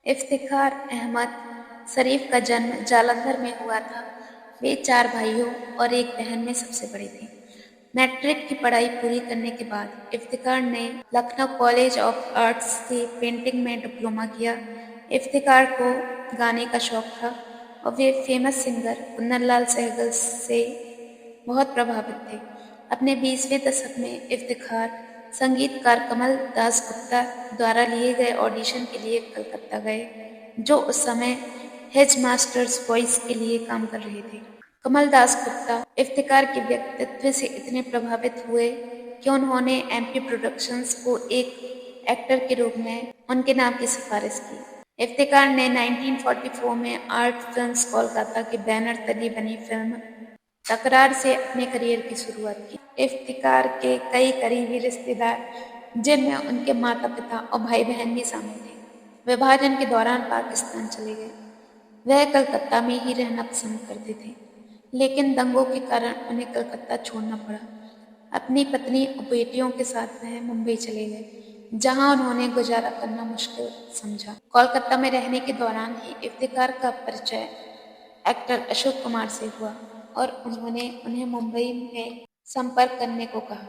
इफ्तिखार अहमद शरीफ का जन्म जालंधर में हुआ था। वे 4 भाइयों और एक बहन में सबसे बड़े थे। मैट्रिक की पढ़ाई पूरी करने के बाद इफ्तिखार ने लखनऊ कॉलेज ऑफ आर्ट्स से पेंटिंग में डिप्लोमा किया। इफ्तिखार को गाने का शौक था और वे फेमस सिंगर कुन्नन सहगल से बहुत प्रभावित थे। अपने 20वें दशक में इफ्तिखार संगीतकार कमल दास गुप्ता द्वारा लिए गए ऑडिशन के लिए कलकत्ता गए, जो उस समय हिज मास्टर्स वॉइस के लिए काम कर रहे थे। कमल दास गुप्ता इफ्तिखार के व्यक्तित्व से इतने प्रभावित हुए कि उन्होंने एमपी प्रोडक्शंस को एक एक्टर के रूप में उनके नाम की सिफारिश की। इफ्तिखार ने 1944 में आर्ट फिल्म्स कोलकाता के बैनर तले बनी फिल्म तकरार से अपने करियर की शुरुआत की। इफ्तिखार के कई करीबी रिश्तेदार, जिनमें उनके माता पिता और भाई बहन भी शामिल थे, विभाजन के दौरान पाकिस्तान चले गए। वह कलकत्ता में ही रहना पसंद करते थे, लेकिन दंगों के कारण उन्हें कलकत्ता छोड़ना पड़ा। अपनी पत्नी और बेटियों के साथ वह मुंबई चले गए, जहां उन्होंने गुजारा करना मुश्किल समझा। कोलकाता में रहने के दौरान ही इफ्तिखार का परिचय एक्टर अशोक कुमार से हुआ और उन्होंने उन्हें मुंबई में संपर्क करने को कहा,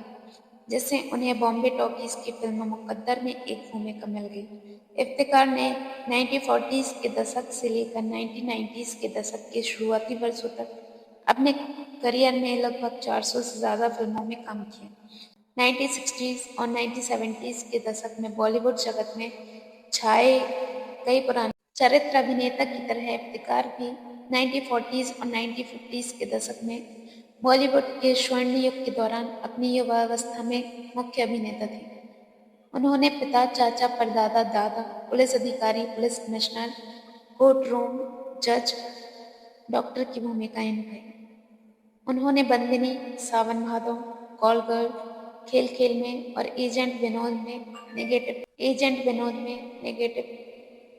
जिससे उन्हें बॉम्बे टॉकीज की फिल्म मुकद्दर में एक भूमिका मिल गई। इफ्तिखार ने 1940s के दशक से लेकर 1990s के दशक के शुरुआती वर्षों तक अपने करियर में लगभग 400 से ज़्यादा फिल्मों में काम किया। 1960s और 1970s के दशक में बॉलीवुड जगत में छाए कई पुराने चरित्र अभिनेता की तरह इफ्तिखार भी 1940s और 1950s के दशक में बॉलीवुड के स्वर्ण युग के दौरान अपनी युवावस्था में मुख्य अभिनेता थे। उन्होंने पिता, चाचा, परदादा, दादा, पुलिस अधिकारी, पुलिस कमिश्नर, कोर्ट रूम जज, डॉक्टर की भूमिकाएं निभाई। उन्होंने बंदिनी, सावन भादो, कॉल गर्ल, खेल खेल में और एजेंट विनोद में नेगेटिव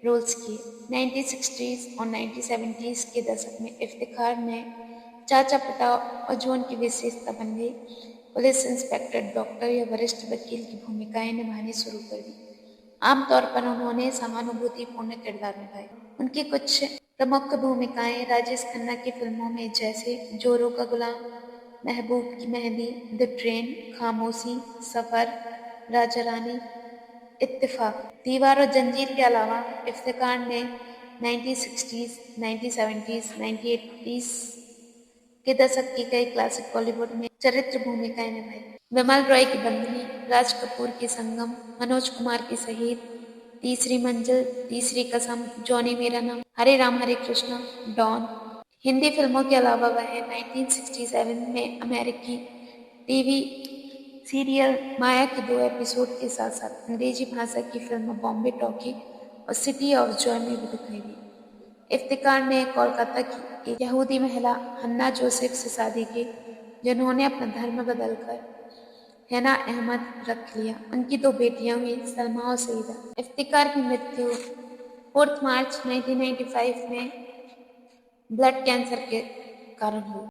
रोल्स किए। 1960s और 1970s के दशक में इफ्तिखार ने चाचा, पिता और जो उनकी विशेषता बन गई, पुलिस इंस्पेक्टर, डॉक्टर या वरिष्ठ वकील की भूमिकाएं निभानी शुरू कर दी। आमतौर पर उन्होंने सहानुभूतिपूर्ण किरदार निभाए। उनकी कुछ प्रमुख भूमिकाएं राजेश खन्ना की फिल्मों में जैसे जोरू का गुलाम, महबूब की मेहंदी, द ट्रेन, खामोशी, सफर, राजा रानी, इत्तेफाक, दीवार और जंजीर के अलावा इफ्तिखार ने 1960s, 1970s, 1980s के दशक की कई क्लासिक बॉलीवुड में चरित्र भूमिकाएं निभाई। विमल रॉय की बंदिनी, राज कपूर की संगम, मनोज कुमार की शहीद, तीसरी मंजिल, तीसरी कसम, जॉनी मेरा नाम, हरे राम हरे कृष्णा, डॉन। हिंदी फिल्मों के अलावा वह 1967 में अमेरिकी टीवी सीरियल माया के 2 एपिसोड के साथ साथ अंग्रेजी भाषा की फिल्म बॉम्बे टॉकी और सिटी ऑफ जॉय में भी दिखाई दी। इफ्तिखार ने कोलकाता की एक यहूदी महिला हन्ना जोसेफ से शादी की, जिन्होंने अपना धर्म बदलकर हैना अहमद रख लिया। उनकी 2 बेटियां हुई, सलमा और सईदा। इफ्तिखार की मृत्यु 4 मार्च 1995 में ब्लड कैंसर के कारण हुई।